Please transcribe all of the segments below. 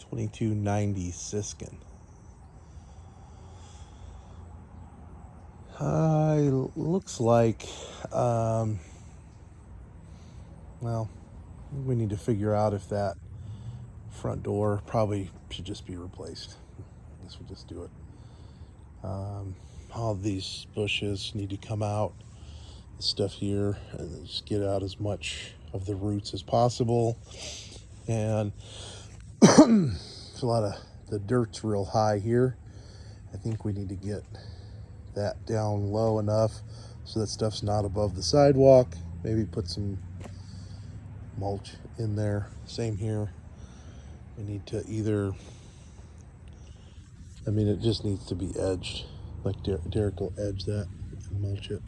2290 siskin. Looks like, well, we need to figure out if that front door probably should just be replaced. I guess we'll just do it. All these bushes need to come out, the stuff here, and just get out as much of the roots as possible. And it's a lot of the dirt's real high here. I think we need to get that down low enough so that stuff's not above the sidewalk. Maybe put some mulch in there. Same here. We need to either, it just needs to be edged. Like Derek will edge that and mulch it.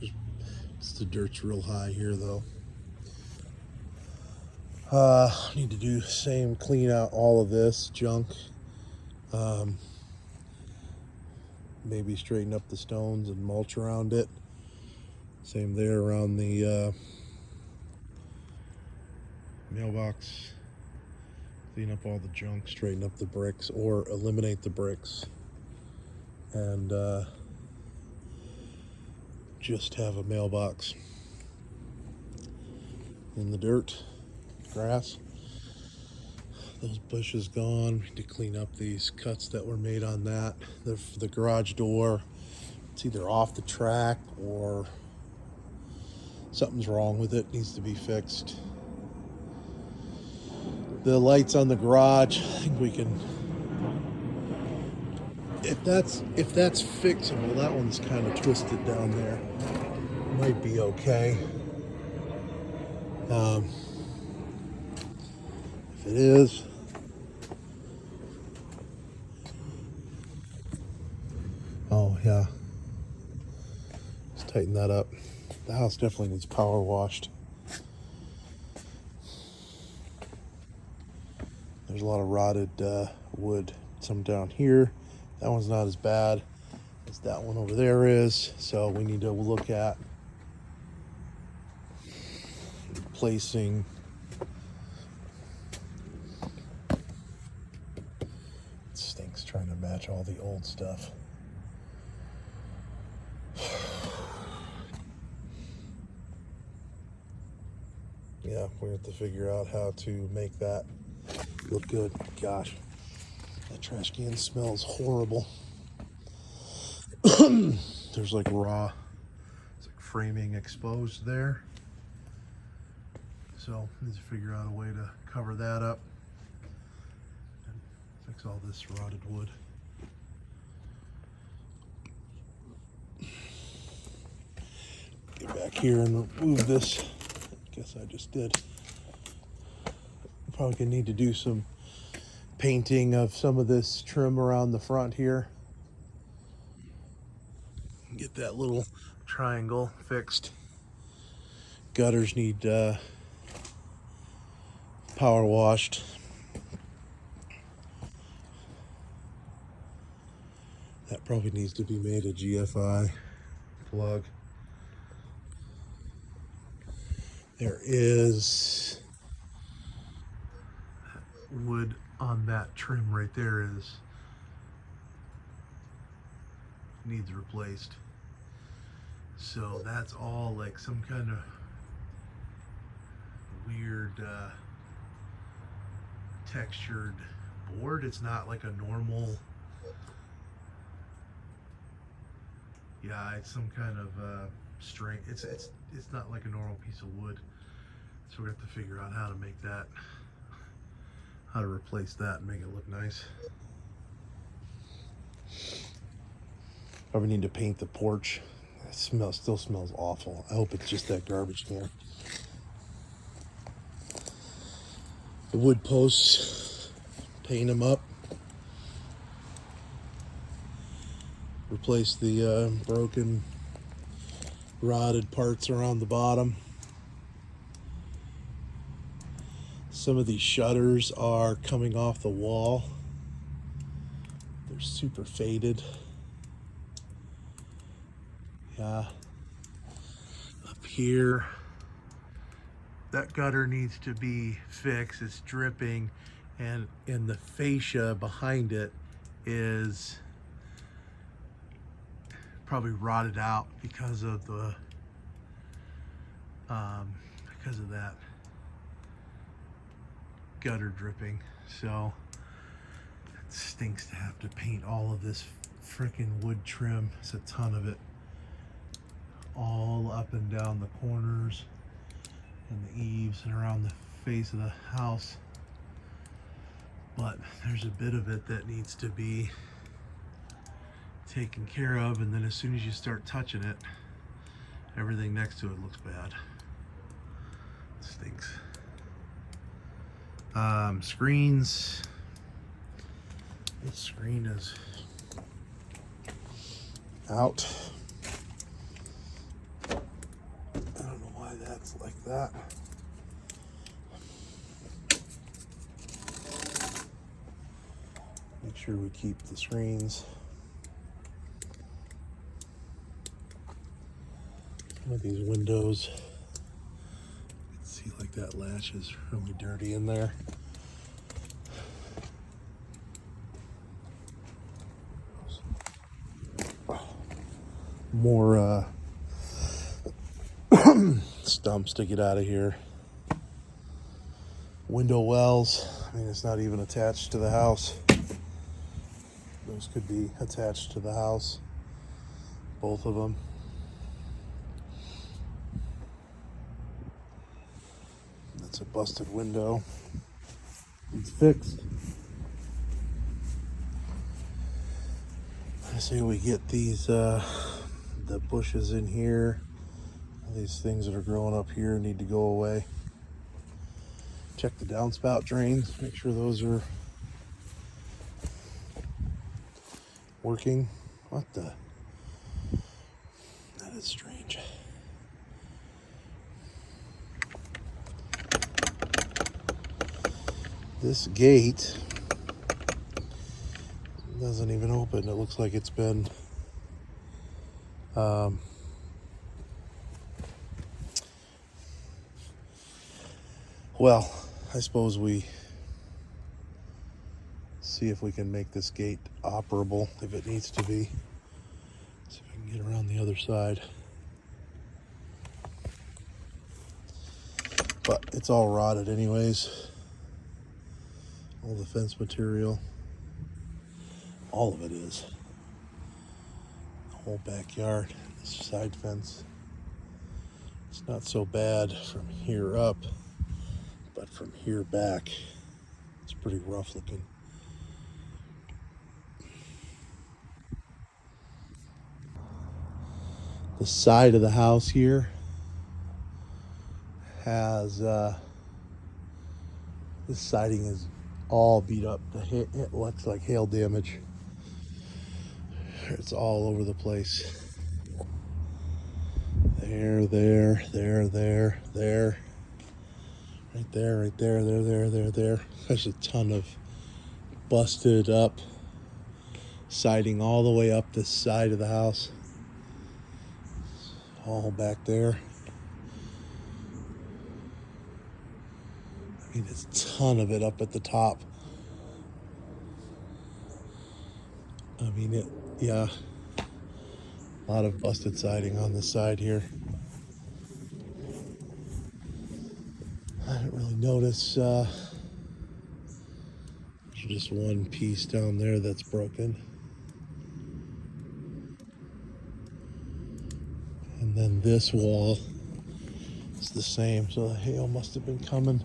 Just the dirt's real high here though. Need to do same, clean out all of this junk. Maybe straighten up the stones and mulch around it. Same there around the mailbox. Clean up all the junk, straighten up the bricks, or eliminate the bricks, and just have a mailbox in the dirt, grass. Those bushes gone. We need to clean up these cuts that were made on that. The garage door, it's either off the track or something's wrong with it, needs to be fixed. The lights on the garage, I think we can, if that's fixable. That one's kind of twisted down there. Might be okay. If it is, oh yeah, let's tighten that up. The house definitely needs power washed. There's a lot of rotted wood, some down here. That one's not as bad as that one over there is, so we need to look at replacing it. Stinks trying to match all the old stuff. Yeah, we have to figure out how to make that look good. Gosh, that trash can smells horrible. There's like raw, it's like framing exposed there. So need to figure out a way to cover that up and fix all this rotted wood. Get back here and remove this. I guess I just did. Probably gonna need to do some painting of some of this trim around the front here. Get that little triangle fixed. Gutters need power washed. That probably needs to be made a GFI plug. There is wood on that trim right there needs replaced. So that's all like some kind of weird textured board. It's not like a normal, yeah, it's some kind of string. It's not like a normal piece of wood. So we have to figure out how to make that, how to replace that and make it look nice. Probably need to paint the porch. It still smells awful. I hope it's just that garbage can. The wood posts, paint them up. Replace the broken, rotted parts around the bottom. Some of these shutters are coming off the wall. They're super faded. Yeah. Up here, that gutter needs to be fixed. It's dripping and the fascia behind it is probably rotted out because of the because of that gutter dripping. So it stinks to have to paint all of this freaking wood trim. It's a ton of it, all up and down the corners and the eaves and around the face of the house. But there's a bit of it that needs to be taken care of, and then as soon as you start touching it, everything next to it looks bad. It stinks. Screens. This screen is out. I don't know why that's like that. Make sure we keep the screens. Some of these windows, you can see like that latch is really dirty in there. More stumps to get out of here. Window wells, I mean, it's not even attached to the house. Those could be attached to the house, both of them. That's a busted window. It's fixed. I say we get these the bushes in here. These things that are growing up here need to go away. Check the downspout drains, make sure those are working. What the? That is strange. This gate doesn't even open. It looks like it's been well, I suppose we see if we can make this gate operable if it needs to be. See if I can get around the other side. But it's all rotted anyways. All the fence material. All of it is. The whole backyard, the side fence. It's not so bad from here up, but from here back, it's pretty rough looking. The side of the house here has this siding is all beat up. It looks like hail damage. It's all over the place. There. Right there, there. There's a ton of busted up siding all the way up this side of the house. All back there. I mean, there's a ton of it up at the top. I mean, yeah. A lot of busted siding on this side here. I didn't really notice. There's just one piece down there that's broken. And then this wall is the same. So the hail must have been coming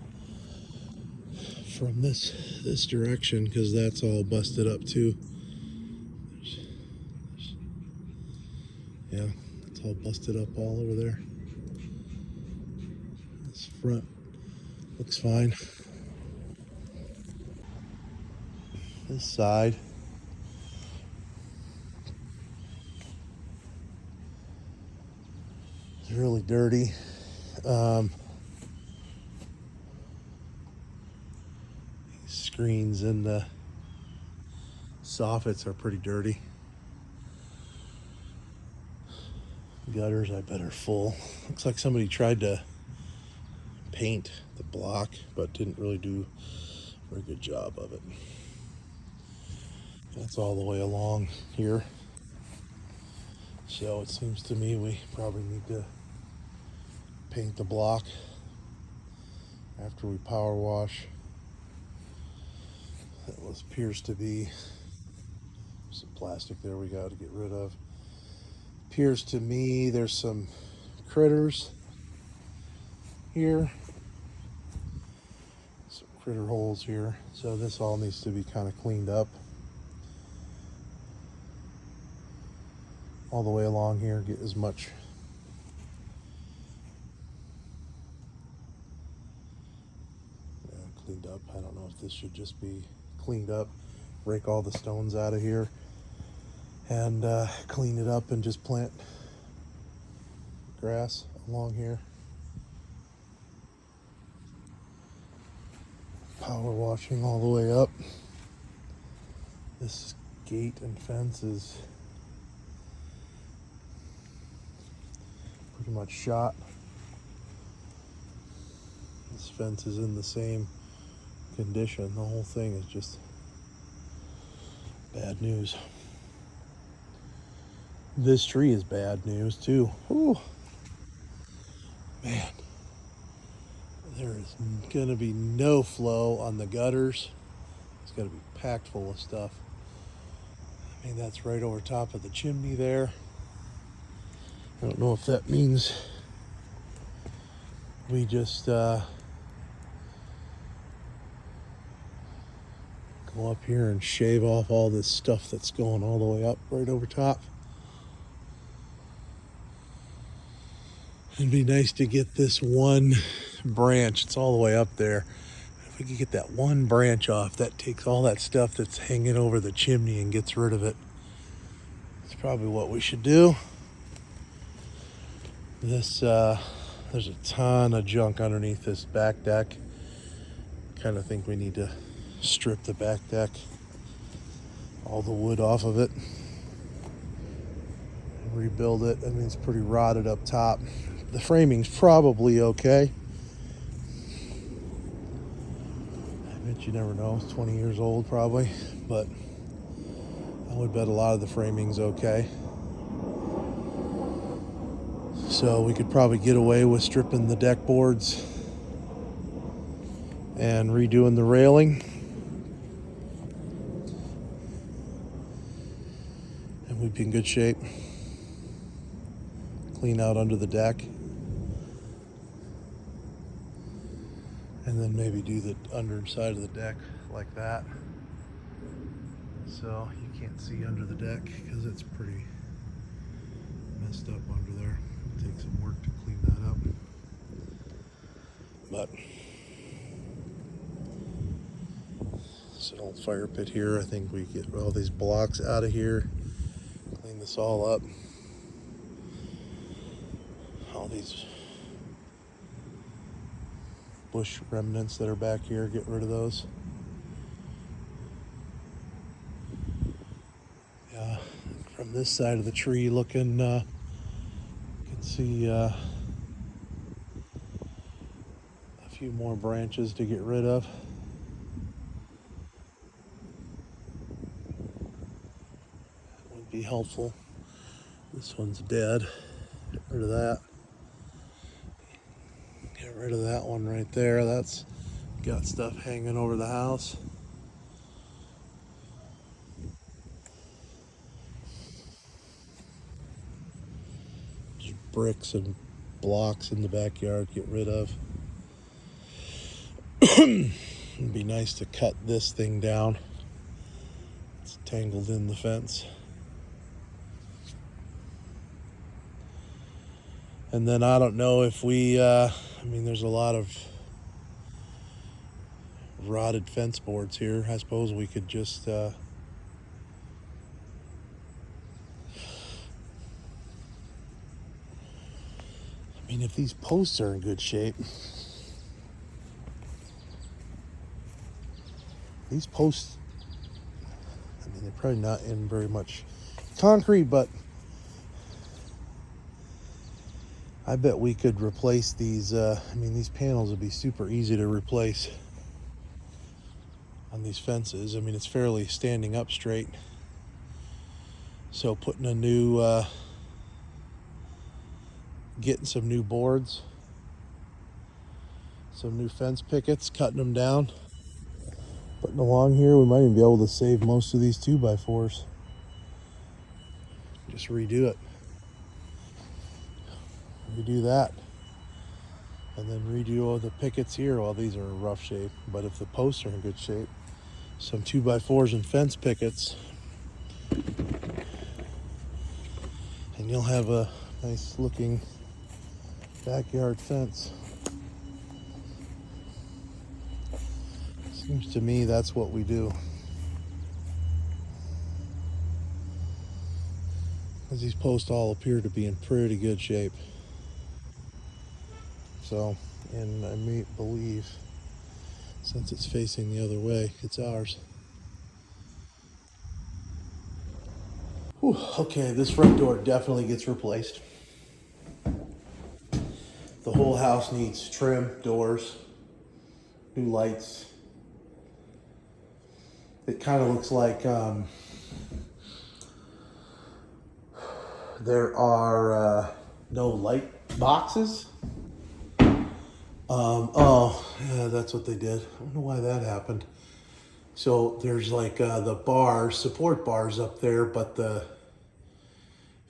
from this direction, because that's all busted up too. Yeah, it's all busted up all over there. This front looks fine. This side is really dirty. Screens and the soffits are pretty dirty. Gutters, I bet, are full. Looks like somebody tried to paint the block, but didn't really do Very good job of it. That's all the way along here. So it seems to me we probably need to paint the block after we power wash. That appears to be some plastic there we got to get rid of. Appears to me there's some critters here, some critter holes here, so this all needs to be kind of cleaned up all the way along here. Get as much cleaned up. I don't know if this should just be cleaned up, rake all the stones out of here and clean it up and just plant grass along here. Power washing all the way up. This gate and fence is pretty much shot. This fence is in the same condition. The whole thing is just bad news. This tree is bad news too. Ooh. Man, there is gonna be no flow on the gutters. It's gonna be packed full of stuff. I mean, that's right over top of the chimney there. I don't know if that means we just go up here and shave off all this stuff that's going all the way up right over top. It'd be nice to get this one branch. It's all the way up there. If we could get that one branch off, that takes all that stuff that's hanging over the chimney and gets rid of it. That's probably what we should do. This there's a ton of junk underneath this back deck. Kind of think we need to strip the back deck, all the wood off of it, and rebuild it. I mean, it's pretty rotted up top. The framing's probably okay. I bet you never know. It's 20 years old probably, but I would bet a lot of the framing's okay. So we could probably get away with stripping the deck boards and redoing the railing. And we'd be in good shape. Clean out under the deck. And then maybe do the underside of the deck like that. So you can't see under the deck because it's pretty messed up under there. It'll take some work to clean that up. But this old fire pit here, I think we get all these blocks out of here, clean this all up. All these bush remnants that are back here, get rid of those. Yeah, from this side of the tree looking, you can see a few more branches to get rid of. That would be helpful. This one's dead. Get rid of that. Get rid of that one right there. That's got stuff hanging over the house. Just bricks and blocks in the backyard, get rid of. It'd be nice to cut this thing down. It's tangled in the fence. And then I don't know if we, I mean, there's a lot of rotted fence boards here. I suppose we could just, I mean, if these posts are in good shape, these posts, I mean, they're probably not in very much concrete, but I bet we could replace these. I mean, these panels would be super easy to replace. on these fences. I mean, it's fairly standing up straight. So putting a new, getting some new boards, some new fence pickets, cutting them down, putting along here. We might even be able to save most of these 2x4s. Just redo it. Redo that. And then redo all the pickets here. Well, these are in rough shape, but if the posts are in good shape, some 2x4s and fence pickets, and you'll have a nice looking backyard fence. Seems to me that's what we do. Because these posts all appear to be in pretty good shape. So, and I may believe, since it's facing the other way, it's ours. Whew, okay, this front door definitely gets replaced. The whole house needs trim, doors, new lights. It kind of looks like there are no light boxes. Oh, yeah, that's what they did. I don't know why that happened. So there's like the bars, support bars up there, but the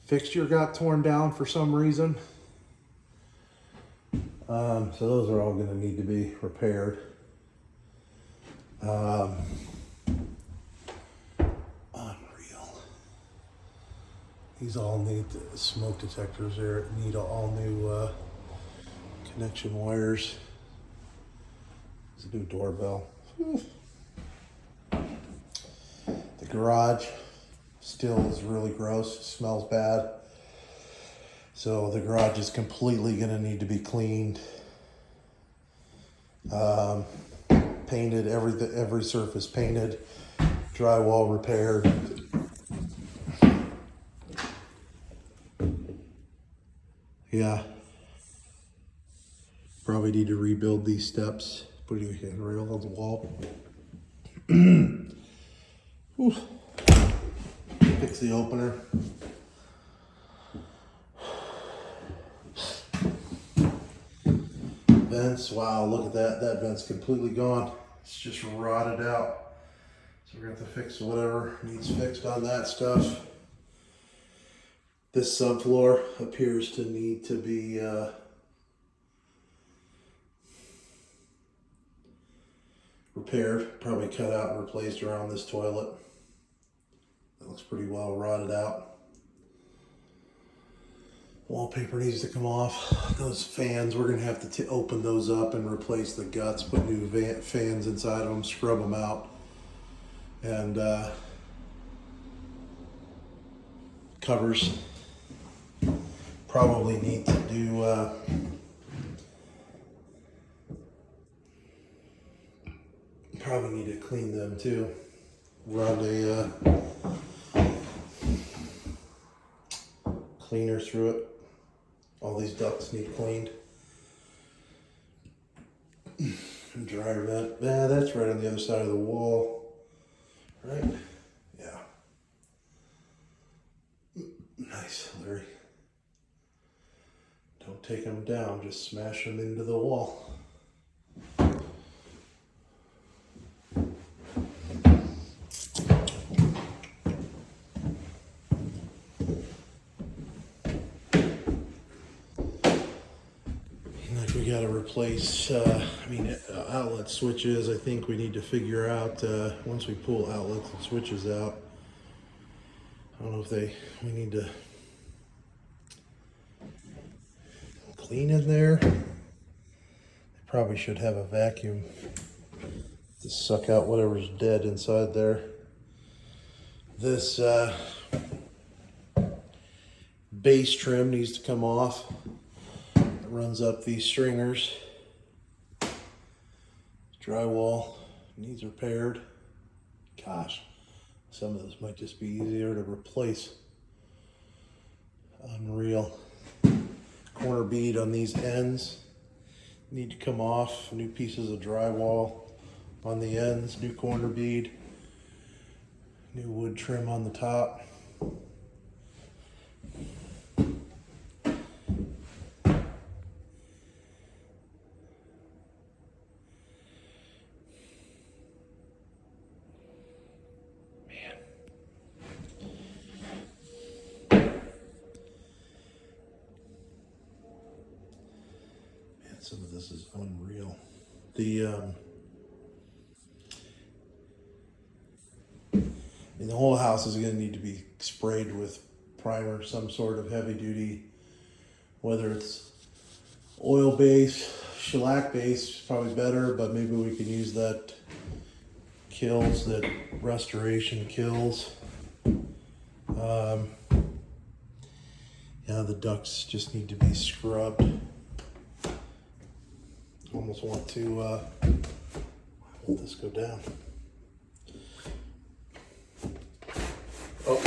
fixture got torn down for some reason. So those are all going to need to be repaired. Unreal. These all need the smoke detectors there. Need all new connection wires. There's a new doorbell. The garage still is really gross. It smells bad. So the garage is completely going to need to be cleaned. Painted, every surface painted, drywall repaired. Yeah. Probably need to rebuild these steps. Put a handrail on the wall. Fix the opener. Vents, wow, look at that. That vent's completely gone. It's just rotted out. So we're going to have to fix whatever needs fixed on that stuff. This subfloor appears to need to be repaired. Probably cut out and replaced around this toilet. That looks pretty well rotted out. Wallpaper needs to come off. Those fans, we're going to have to open those up and replace the guts, put new fans inside of them, scrub them out. And covers. Probably need to do probably need to clean them too. Run a cleaner through it. All these ducts need cleaned. Dryer vent. Yeah, that's right on the other side of the wall. Right? Yeah. Nice, Larry. Don't take them down, just smash them into the wall. Like we got to replace, outlet switches. I think we need to figure out, once we pull outlets and switches out, I don't know if we need to clean in there. They probably should have a vacuum to suck out whatever's dead inside there. This base trim needs to come off. It runs up these stringers. Drywall needs repaired. Gosh, some of this might just be easier to replace. Unreal. Corner bead on these ends need to come off. New pieces of drywall on the ends, new corner bead, new wood trim on the top. Some of this is unreal. The whole house is going to need to be sprayed with primer, some sort of heavy duty, whether it's oil base, shellac base, probably better, but maybe we can use that kills, that restoration kills. Yeah, the ducts just need to be scrubbed. Almost want to let this go down. Oh,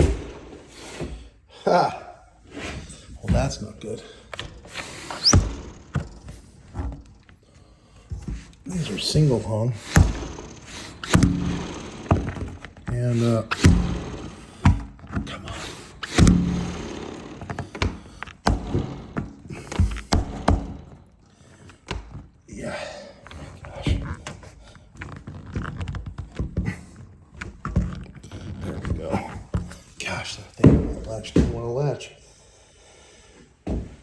ha! Well, that's not good. These are single hung, and come on. Yeah. There we go. Gosh, that thing won't latch, didn't want to latch.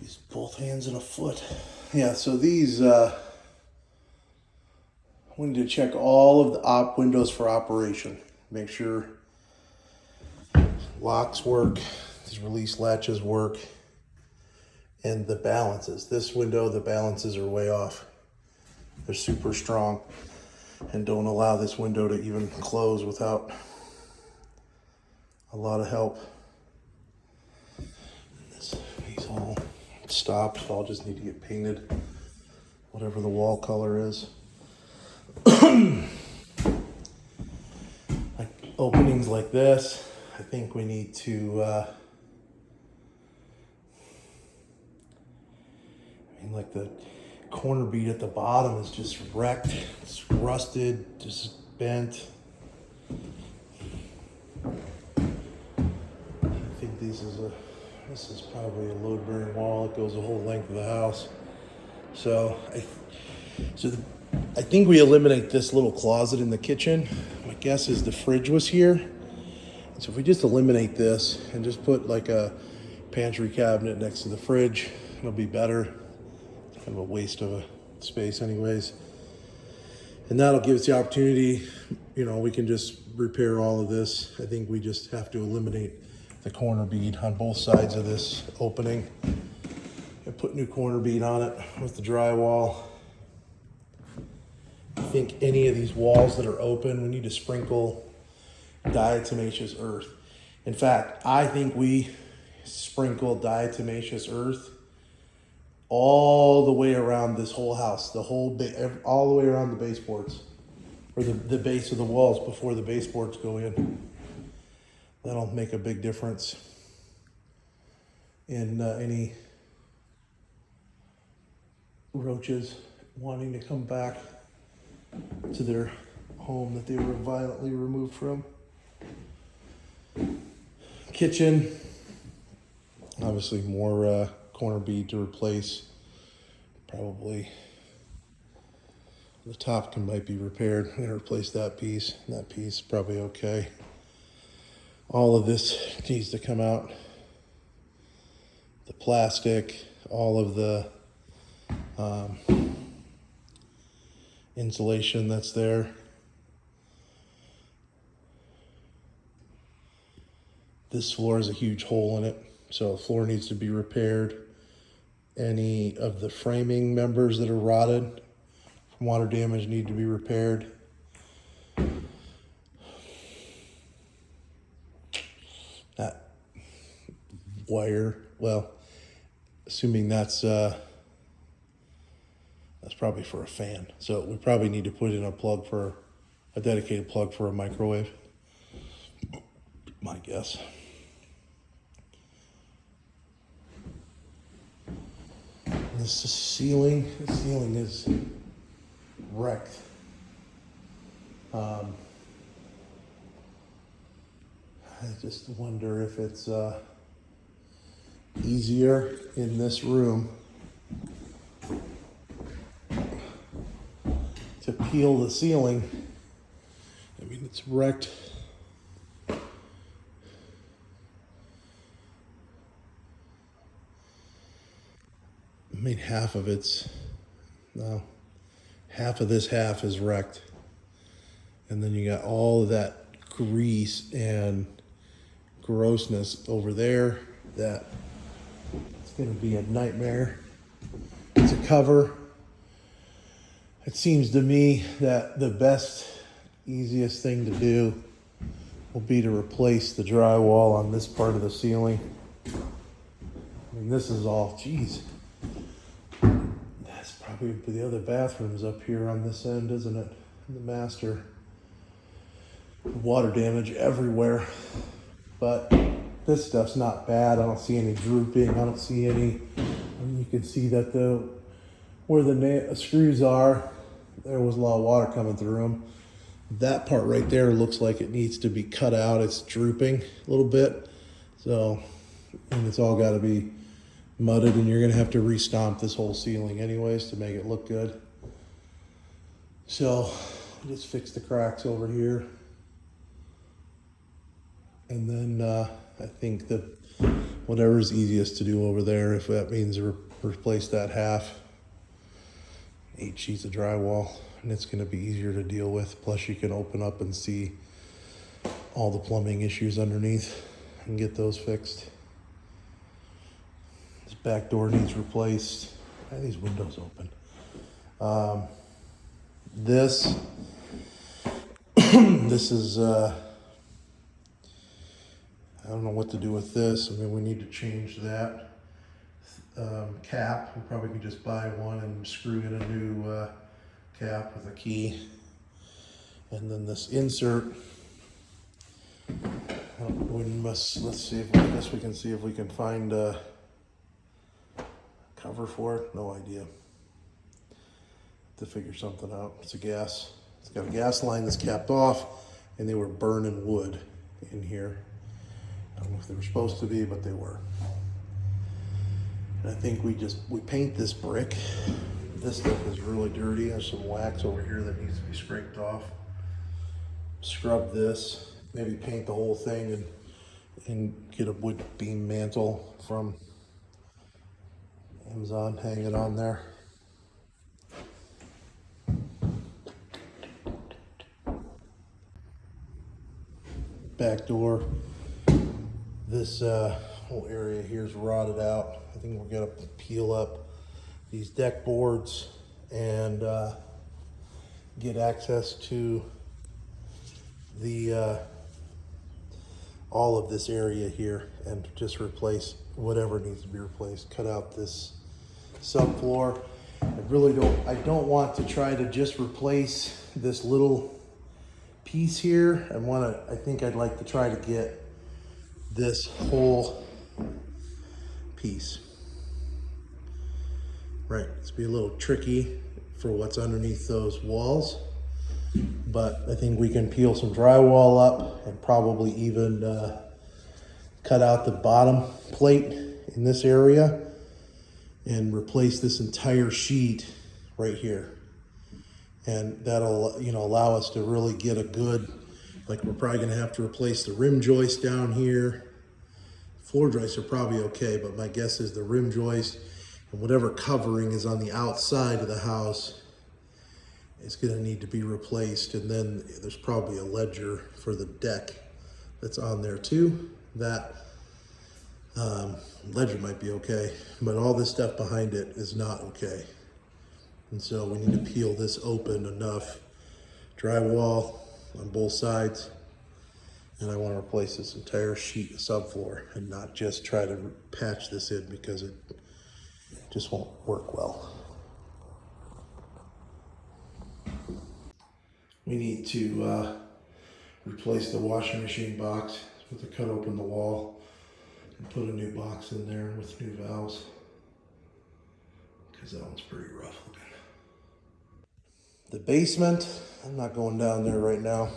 Use both hands and a foot. Yeah, so these, we need to check all of the windows for operation. Make sure locks work, these release latches work, and the balances. This window, the balances are way off. They're super strong, and don't allow this window to even close without a lot of help. These all stopped, so I'll just need to get painted, whatever the wall color is. Like openings like this, I think we need to, like the corner bead at the bottom is just wrecked, it's rusted, just bent. I think this is probably a load bearing wall. It goes the whole length of the house. So I think we eliminate this little closet in the kitchen. My guess is the fridge was here. So if we just eliminate this and just put like a pantry cabinet next to the fridge, it'll be better. It's kind of a waste of a space anyways. And that'll give us the opportunity, we can just repair all of this. I think we just have to eliminate the corner bead on both sides of this opening and put new corner bead on it with the drywall. I think any of these walls that are open, we need to sprinkle diatomaceous earth. In fact, I think we sprinkle diatomaceous earth all the way around this whole house, all the way around the baseboards, or the base of the walls before the baseboards go in. That'll make a big difference in any roaches wanting to come back to their home that they were violently removed from. Kitchen, obviously more corner bead to replace. Probably the top might be repaired. I'm gonna replace that piece. That piece probably okay. All of this needs to come out. The plastic, all of the insulation that's there. This floor has a huge hole in it, so the floor needs to be repaired. Any of the framing members that are rotted from water damage need to be repaired. That wire, well, assuming that's probably for a fan. So we probably need to put in a dedicated plug for a microwave, my guess. The ceiling is wrecked. Um, I just wonder if it's easier in this room to peel the ceiling. I mean, it's wrecked. I mean, half of it's, no, half of this half is wrecked. And then you got all of that grease and grossness over there that it's going to be a nightmare to cover. It seems to me that the best, easiest thing to do will be to replace the drywall on this part of the ceiling. I mean, this is all, geez. That's probably the other bathroom's up here on this end, isn't it? The master. Water damage everywhere. But this stuff's not bad. I don't see any drooping. I don't see any. And you can see that where the screws are, there was a lot of water coming through them. That part right there looks like it needs to be cut out. It's drooping a little bit. So, and it's all got to be mudded, and you're going to have to re-stomp this whole ceiling anyways to make it look good. So, just fix the cracks over here. And then I think that whatever's easiest to do over there, if that means replace that half, 8 sheets of drywall, and it's going to be easier to deal with. Plus you can open up and see all the plumbing issues underneath and get those fixed. This back door needs replaced. Why are these windows open? This is I don't know what to do with this. I mean, we need to change that cap. We probably could just buy one and screw in a new cap with a key. And then this insert, let's see if, I guess we can see if we can find a cover for it. No idea. To figure something out. It's got a gas line that's capped off, and they were burning wood in here. I don't know if they were supposed to be, but they were. And I think we paint this brick. This stuff is really dirty. There's some wax over here that needs to be scraped off. Scrub this, maybe paint the whole thing and get a wood beam mantle from Amazon, hang it on there. Back door. This whole area here is rotted out. I think we're gonna peel up these deck boards and get access to the all of this area here and just replace whatever needs to be replaced. Cut out this subfloor. I don't want to try to just replace this little piece here. I think I'd like to try to get this whole piece. Right, it's be a little tricky for what's underneath those walls, but I think we can peel some drywall up and probably even cut out the bottom plate in this area and replace this entire sheet right here. And that'll, allow us to really get a good, like we're probably gonna have to replace the rim joist down here. Floor joists are probably okay, but my guess is the rim joist and whatever covering is on the outside of the house is gonna need to be replaced. And then there's probably a ledger for the deck that's on there too. That ledger might be okay, but all this stuff behind it is not okay. And so we need to peel this open enough, drywall on both sides, and I want to replace this entire sheet of subfloor and not just try to patch this in because it just won't work well. We need to replace the washing machine box. We have to cut open the wall and put a new box in there with new valves because that one's pretty rough looking. The basement, I'm not going down there right now.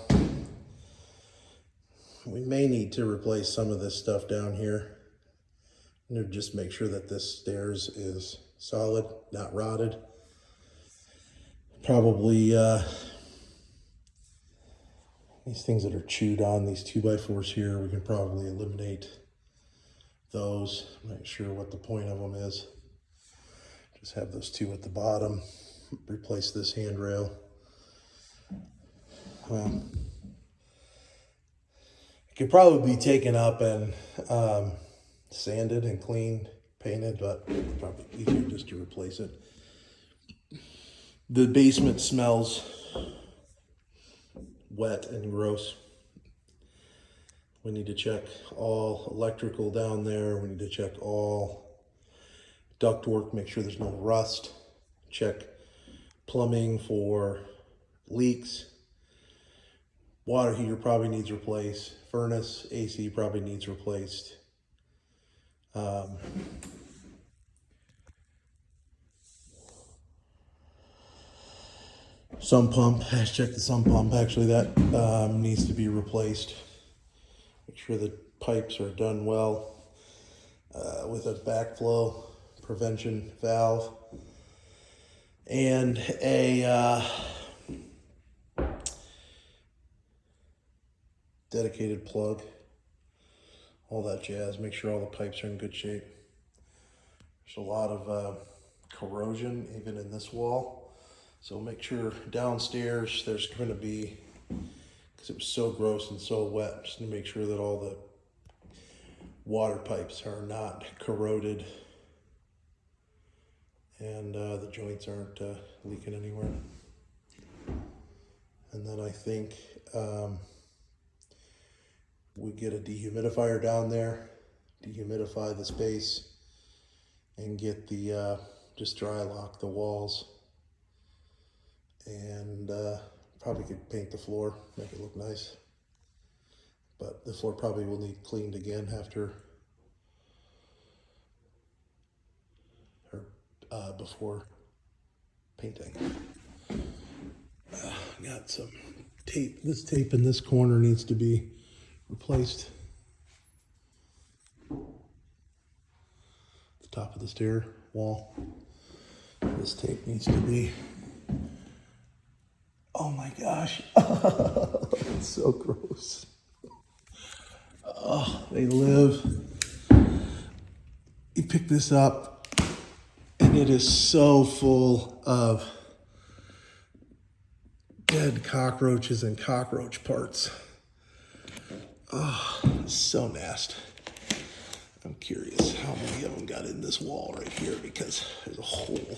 We may need to replace some of this stuff down here. I'm gonna just make sure that this stairs is solid, not rotted. Probably these things that are chewed on, these 2x4s here, we can probably eliminate those. I'm not sure what the point of them is. Just have those two at the bottom. Replace this handrail. Well, it could probably be taken up and sanded and cleaned, painted, but probably easier just to replace it. The basement smells wet and gross. We need to check all electrical down there. We need to check all ductwork, make sure there's no rust. Check plumbing for leaks. Water heater probably needs replaced. Furnace, AC probably needs replaced. Sump pump, check the sump pump. Actually, that needs to be replaced. Make sure the pipes are done well with a backflow prevention valve and a dedicated plug. All that jazz. Make sure all the pipes are in good shape. There's a lot of corrosion even in this wall. So make sure downstairs there's going to be, because it was so gross and so wet, just to make sure that all the water pipes are not corroded and the joints aren't leaking anywhere. And then I think we get a dehumidifier down there, dehumidify the space, and get the just dry lock the walls, and probably could paint the floor, make it look nice. But the floor probably will need cleaned again after or before painting. Got some tape. This tape in this corner needs to be replaced. The top of the stair wall. This tape needs to be. Oh my gosh. It's so gross. Oh, they live. You pick this up and it is so full of dead cockroaches and cockroach parts. Oh, so nasty. I'm curious how many of them got in this wall right here, because there's a hole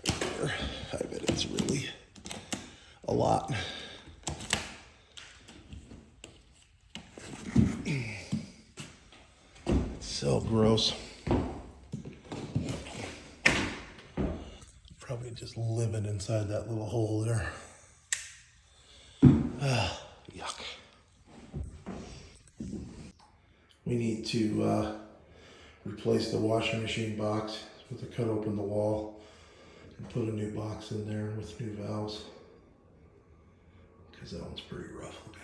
right there. I bet it's really a lot. It's so gross. Probably just living inside that little hole there. Yuck. We need to replace the washing machine box. With to cut open the wall and put a new box in there with new valves, because that one's pretty rough looking.